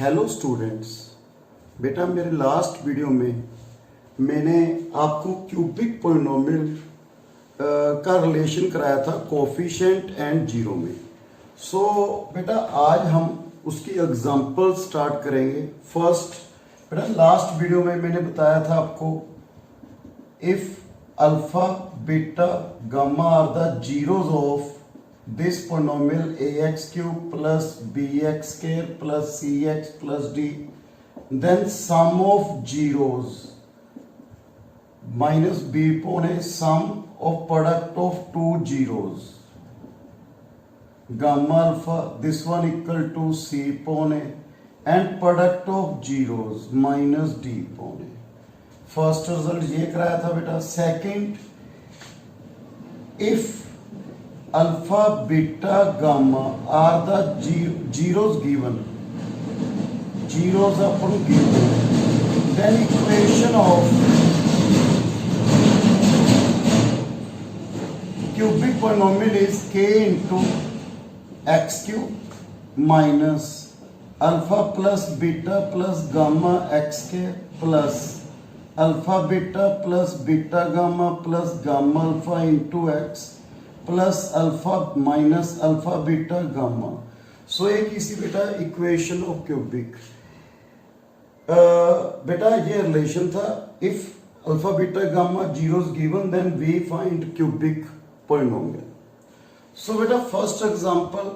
Hello students, बेटा मेरे last video में मैंने आपको क्यूबिक पॉलिनोमियल का रिलेशन कराया था कोफिशिएंट एंड जीरो में। सो बेटा आज हम उसकी एग्जांपल स्टार्ट करेंगे। फर्स्ट बेटा लास्ट वीडियो में मैंने बताया था आपको if alpha beta gamma are the zeros of this polynomial ax cube plus bx square plus cx plus d, then sum of zeros minus b upon a sum of product of two zeros gamma alpha, this one equal to c upon a, and product of zeros minus d upon a. First result ये कराया था बेटा। Second, if alpha beta gamma are the zeros given, zeros upon given, then equation of cubic polynomial is k into x cube minus alpha plus beta plus gamma x square plus alpha beta plus beta gamma plus gamma alpha into x plus alpha minus alpha beta gamma. So एक इसी बेटा equation of cubic. बेटा ये relation था if alpha beta gamma zeros given then we find cubic polynomial. So बेटा first example,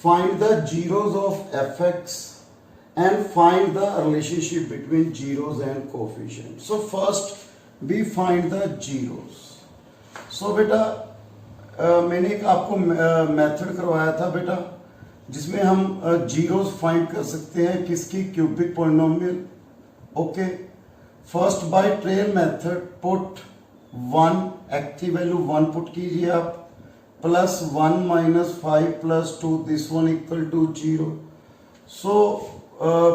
find the zeros of f x and find the relationship between zeros and coefficient. So first we find the zeros. So बेटा मैंने एक आपको method करवाया था बेटा जिसमें हम जीरोस फाइंड कर सकते हैं किसकी, cubic polynomial. Okay, first by trial method put one, active value one put कीजिए आप, plus one minus five plus two, this one equal to zero. So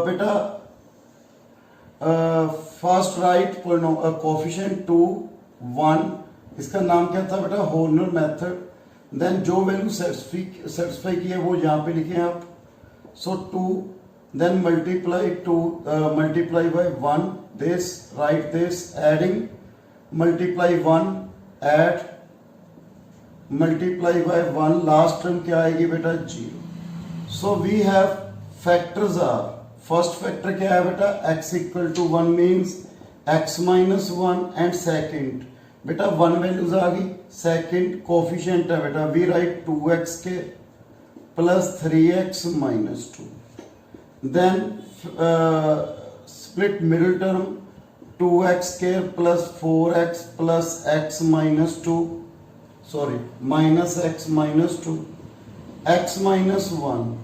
बेटा first write coefficient two one, इसका नाम क्या था बेटा, हॉर्नर मेथड। देन जो value satisfy की है वो यहाँ पे लिखे आप। So two, then multiply two, multiply by one, this write this, adding multiply one, add multiply by one, last term क्या आएगी बेटा, zero. So we have factors are, first factor क्या है बेटा, x equal to one means x minus one, and second बेटा one values आ गई। Second coefficient है बेटा, वी राइट 2x के plus 3x minus two, then split middle term 2x के plus 4x plus x minus two, sorry minus x minus two, x minus one,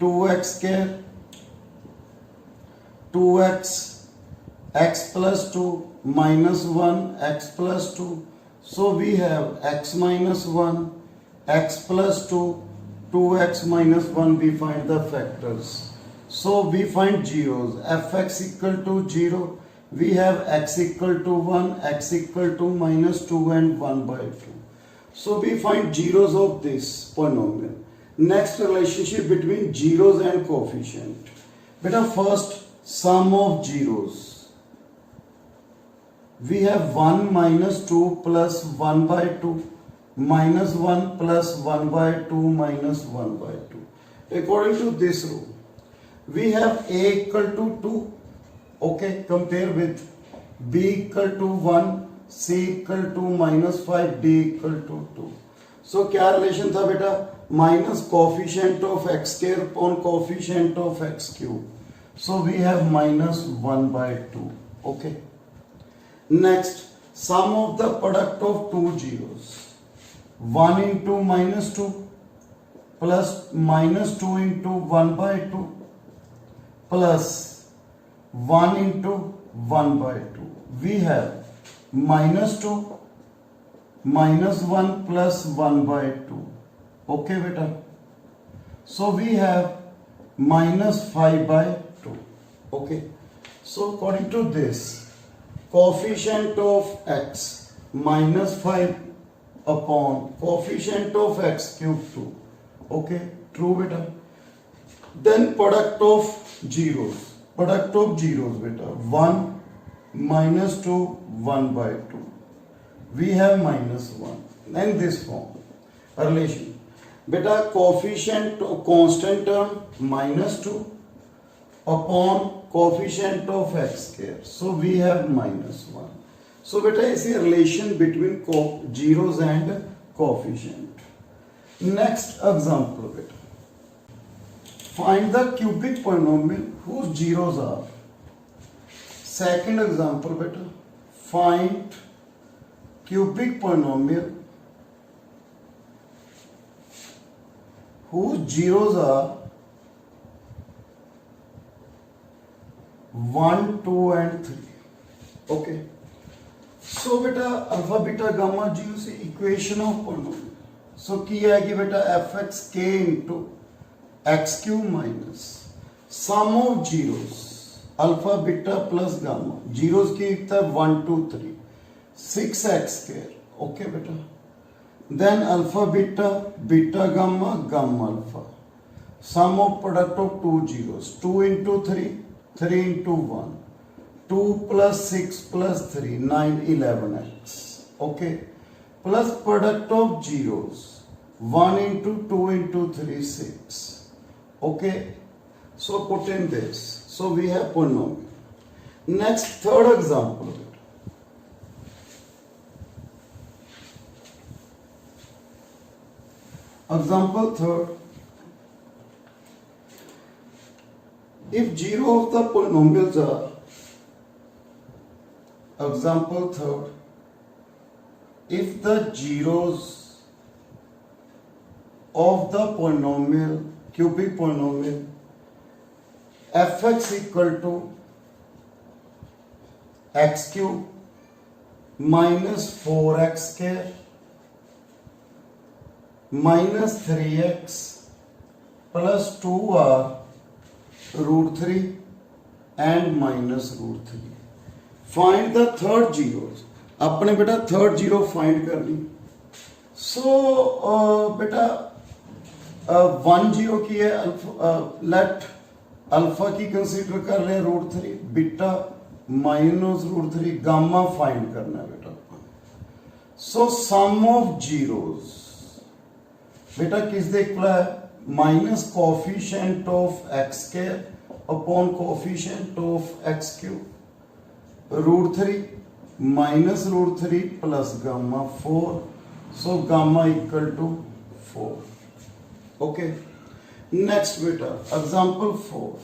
2x के 2x, x plus 2 minus 1, x plus 2. So we have x minus 1, x plus 2, 2x minus 1. We find the factors. So we find zeros. Fx equal to 0. We have x equal to 1, x equal to minus 2 and 1 by 2. So we find zeros of this polynomial. Next relationship between zeros and coefficient. Beta first sum of zeros. We have 1 minus 2 plus 1 by 2 minus 1 plus 1 by 2 minus 1 by 2. According to this rule, we have a equal to 2. Okay, compare with b equal to 1, c equal to minus 5, d equal to 2. So क्या relation था बेटा, minus coefficient of x square upon coefficient of x cube. So we have minus 1 by 2. Okay. Next, sum of the product of two zeros. 1 into minus 2 plus minus 2 into 1 by 2 plus 1 into 1 by 2. We have minus 2 minus 1 plus 1 by 2. Okay beta. So we have minus 5 by 2. Okay. So according to this, coefficient of x minus 5 upon coefficient of x cube 2. Okay, true beta. Then product of zeros, product of zeros beta, 1 minus 2 1 by 2, we have minus 1 and this form relation beta, coefficient constant term minus 2 upon coefficient of x square, so we have minus 1. So beta is a relation between zeros and coefficient. Next example beta, find the cubic polynomial whose zeros are. Second example beta, find cubic polynomial whose zeros are 1, 2 and 3. Okay. So beta alpha beta gamma g से equation of polynomial. So की आएगी बेटा fx k into x cube minus sum of zeros alpha beta plus gamma, zeros की एकता 1 2 3 6x square. Okay बेटा, then alpha beta beta gamma gamma alpha, sum of product of two zeros 2 into 3 3 into 1, 2 plus 6 plus 3 9 11x. Okay, plus product of zeros 1 into 2 into 3 6. Okay, so put in this, so we have polynomial. Next third example, example third, if zero of the polynomials are, example third, if the zeros of the polynomial, cubic polynomial fx equal to x cube minus 4x square minus 3x plus 2 are root 3 and minus root 3. Find the third zeros. अपने बेटा third zero find करनी. सो बेटा 1 zero की है alpha, let alpha की consider कर रहे हैं root 3, beta minus root 3, gamma find करना है बेटा. सो सम ऑफ जीरोस बेटा किस दे इक्वल है, minus coefficient of X square upon coefficient of X cube, root 3 minus root 3 plus gamma 4, so gamma equal to 4. Okay, next beta example 4,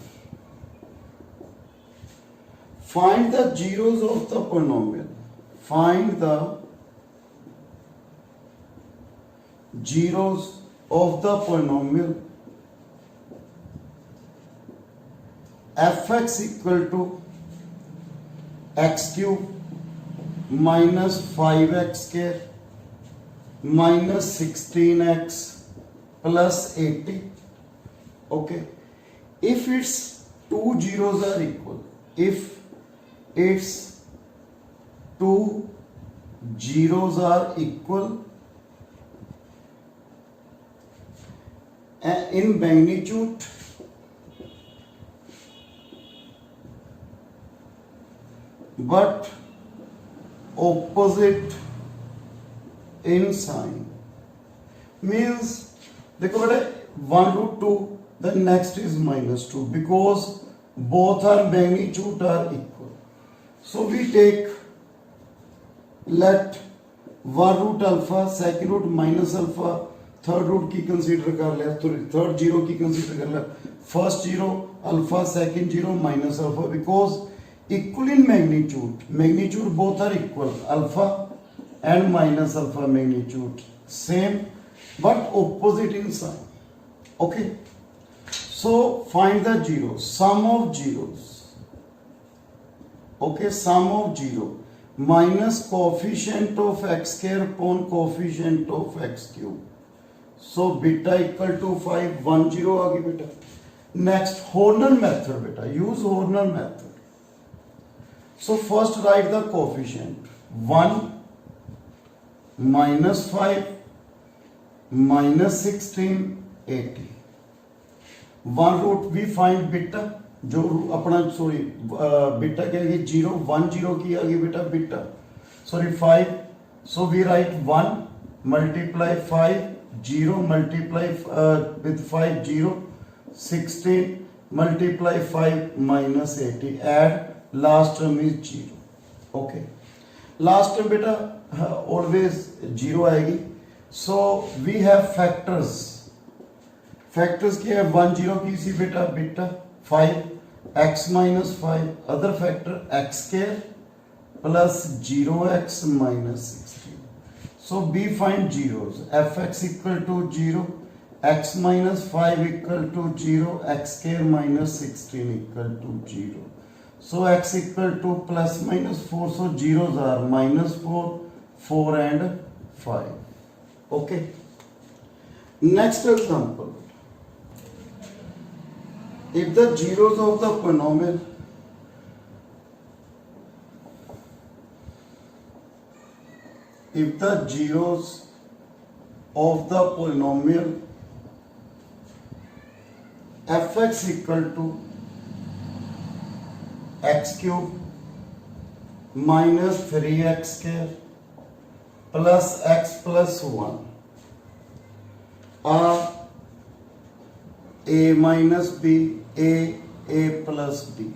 find the zeros of the polynomial, find the zeros of the polynomial fx equal to x cube minus 5x square minus 16x plus 80. Okay, if its two zeros are equal, if its two zeros are equal in magnitude but opposite in sign, means देखो बेटा 1 root 2, the next is minus 2 because both are magnitude are equal. So we take, let 1 root alpha, second root minus alpha, third root की consider कर ले, तो third zero की consider कर ले, first zero alpha, second zero minus alpha, because equal in magnitude, magnitude both are equal, alpha and minus alpha magnitude same but opposite in sign. Okay, so find the zeros, sum of zeros. Okay, sum of zero minus coefficient of x square upon coefficient of x cube, so beta equal to 5, 1 0 आ गई बेटा. Next Horner method बेटा, use Horner method. So first write the coefficient, 1 minus 5 minus 16 80, 1 root we find beta जो अपना sorry beta क्या है 0 1 0 की आ गई बेटा beta sorry 5 so we write 1 multiply 5 0 multiply with 5 0 16 multiply 5 minus 80 add last term is 0 okay last term beta always 0 आएगी so we have factors क्या है 1 0 की सी बेटा beta 5 x minus 5 other factor x square plus 0x minus 16 so we find zeros fx equal to 0 x minus 5 equal to 0 x square minus 16 equal to 0 so x equal to plus minus 4 so zeros are minus 4 4 and 5 okay next example if the zeros of the polynomial if the zeros of the polynomial fx equal to x cube minus 3x square plus x plus 1 are a minus b a plus b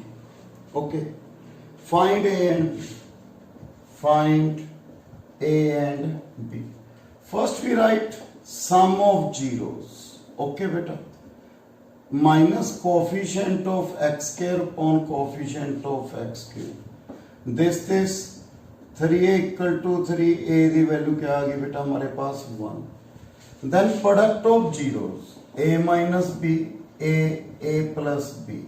okay find a and b find a and b first we write sum of zeros okay beta minus coefficient of x square upon coefficient of x cube this 3a equal to 3a the value क्या आ गई बेटा हमारे पास 1 then product of zeros a minus b a plus b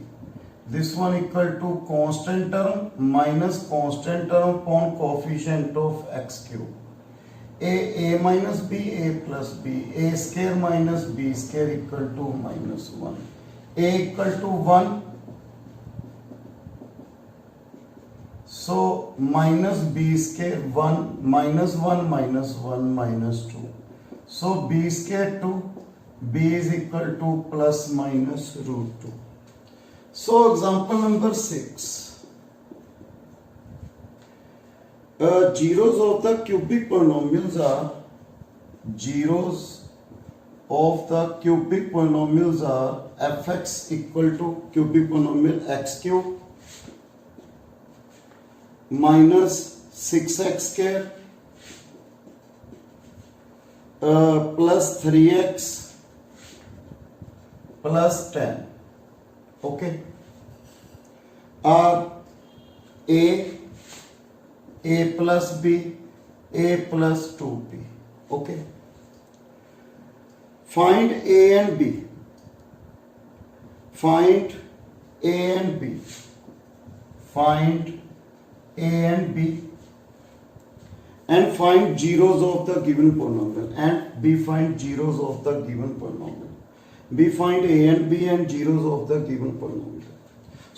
this one equal to constant term minus constant term upon coefficient of x cube a minus b a plus b a square minus b square equal to minus 1 a equal to 1 so minus b square 1 minus 1 minus 1 minus 2 so b square 2 b is equal to plus minus root 2 so example number 6 zeros of the cubic polynomials are zeros of the cubic polynomials are fx equal to cubic polynomial x cube minus 6x square plus 3x plus 10 okay are a plus b a plus 2b okay find a and b find a and b find a and b and find zeros of the given polynomial and b find zeros of the given polynomial b find a and b and zeros of the given polynomial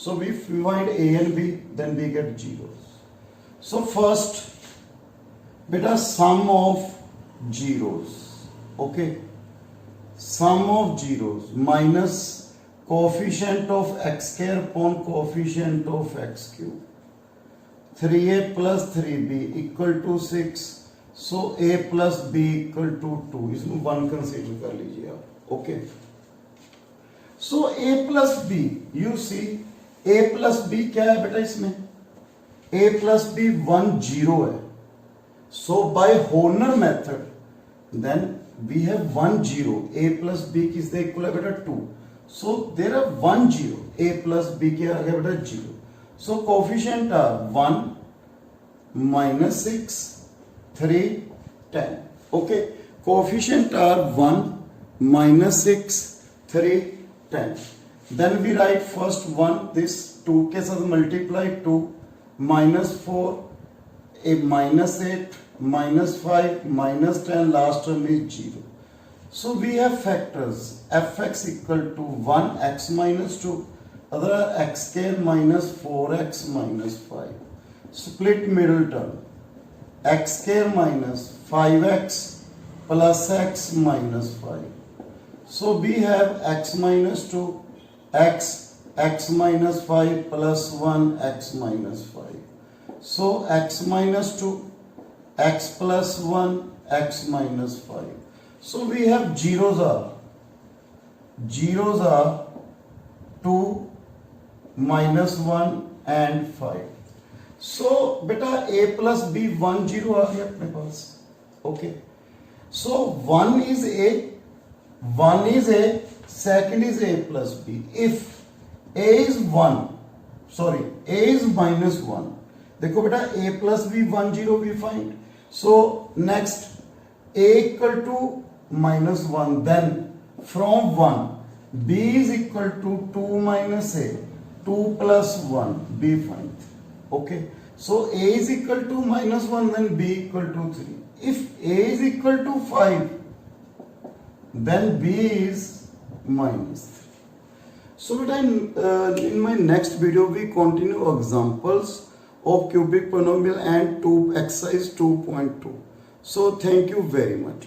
so if we find a and b then we get zeros so first beta sum of zeros okay sum of zeros minus coefficient of x square upon coefficient of x cube 3a plus 3b equal to 6 so a plus b equal to 2 इसमें 1 consider कर लीजिए आप okay so a plus b you see a plus b क्या है बेटा इसमें a plus b 1 0 है so by Horner method then we have 1 0 a plus b किसके इक्वल है बेटा 2 so there are 1 0 a plus b क्या आ गया बेटा 0 so coefficient are 1 minus 6 3 10 okay coefficient are 1 minus 6 3 10 then we write first one this 2 के साथ multiply 2 minus 4 a minus 8 minus 5 minus 10 last term is 0 so we have factors fx equal to 1 x minus 2 other x square minus 4x minus 5 split middle term x square minus 5x plus x minus 5 so we have x minus 2 x x minus 5 plus 1 x minus 5. So x minus 2, x plus 1 x minus 5. So we have zeros are 2 minus 1 and 5. So beta a plus b 1 0 आ गया अपने पास. Okay. So 1 is a, second is a plus b. If a is 1, sorry, a is minus 1. देखो बेटा a plus b 1 0 we find. So next a equal to minus 1. Then from 1 b is equal to 2 minus a. 2 plus 1 b find. Okay. So a is equal to minus 1, then b equal to 3. If a is equal to 5, then b is minus 3. So in my next video we continue examples of cubic polynomial and exercise 2.2. So thank you very much.